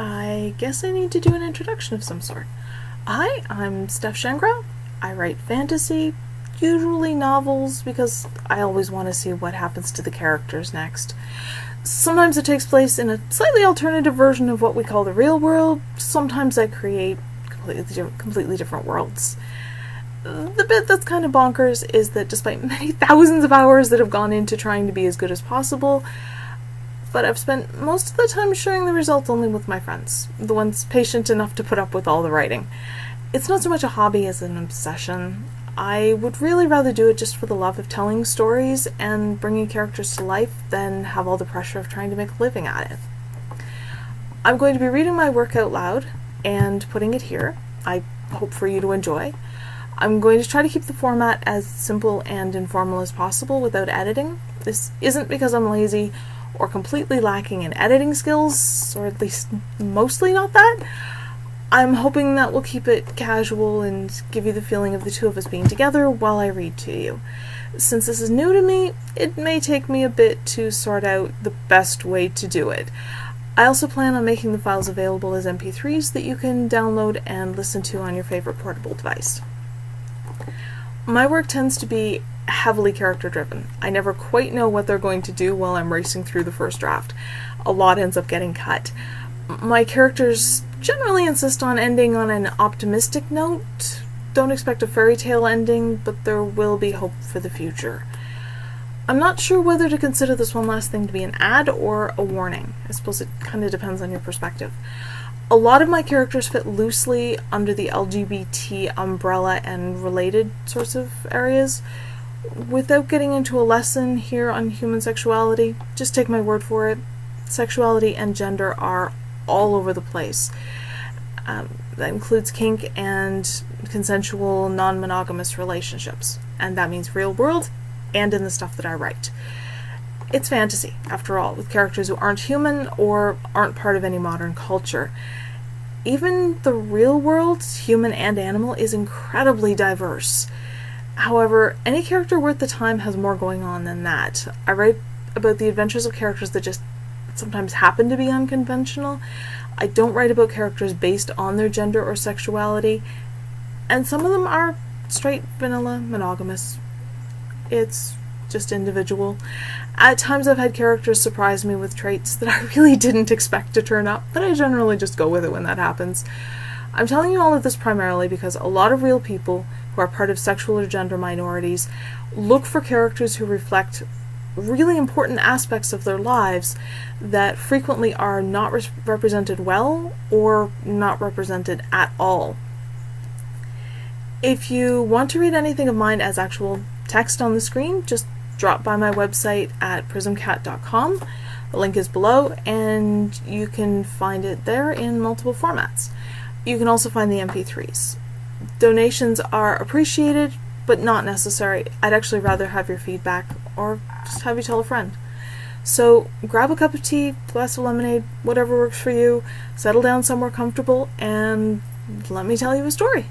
I guess I need to do an introduction of some sort. Hi, I'm Steph Shengra. I write fantasy, usually novels, because I always want to see what happens to the characters next. Sometimes it takes place in a slightly alternative version of what we call the real world. Sometimes I create completely different worlds. The bit that's kind of bonkers is that despite many thousands of hours that have gone into trying to be as good as possible, but I've spent most of the time sharing the results only with my friends, the ones patient enough to put up with all the writing. It's not so much a hobby as an obsession. I would really rather do it just for the love of telling stories and bringing characters to life than have all the pressure of trying to make a living at it. I'm going to be reading my work out loud and putting it here. I hope for you to enjoy. I'm going to try to keep the format as simple and informal as possible without editing. This isn't because I'm lazy or completely lacking in editing skills, or at least mostly not that. I'm hoping that we'll keep it casual and give you the feeling of the two of us being together while I read to you. Since this is new to me, it may take me a bit to sort out the best way to do it. I also plan on making the files available as MP3s that you can download and listen to on your favorite portable device. My work tends to be heavily character-driven. I never quite know what they're going to do while I'm racing through the first draft. A lot ends up getting cut. My characters generally insist on ending on an optimistic note. Don't expect a fairy tale ending, but there will be hope for the future. I'm not sure whether to consider this one last thing to be an ad or a warning. I suppose it kind of depends on your perspective. A lot of my characters fit loosely under the LGBT umbrella and related sorts of areas. Without getting into a lesson here on human sexuality, just take my word for it. Sexuality and gender are all over the place. That includes kink and consensual, non-monogamous relationships. And that means real world and in the stuff that I write. It's fantasy, after all, with characters who aren't human or aren't part of any modern culture. Even the real world, human and animal, is incredibly diverse. However, any character worth the time has more going on than that. I write about the adventures of characters that just sometimes happen to be unconventional. I don't write about characters based on their gender or sexuality, and some of them are straight, vanilla, monogamous. It's just individual. At times I've had characters surprise me with traits that I really didn't expect to turn up, but I generally just go with it when that happens. I'm telling you all of this primarily because a lot of real people who are part of sexual or gender minorities look for characters who reflect really important aspects of their lives that frequently are not represented well or not represented at all. If you want to read anything of mine as actual text on the screen, just drop by my website at Prysmcat.com. The link is below, and you can find it there in multiple formats. You can also find the MP3s. Donations are appreciated, but not necessary. I'd actually rather have your feedback, or just have you tell a friend. So grab a cup of tea, glass of lemonade, whatever works for you, settle down somewhere comfortable, and let me tell you a story.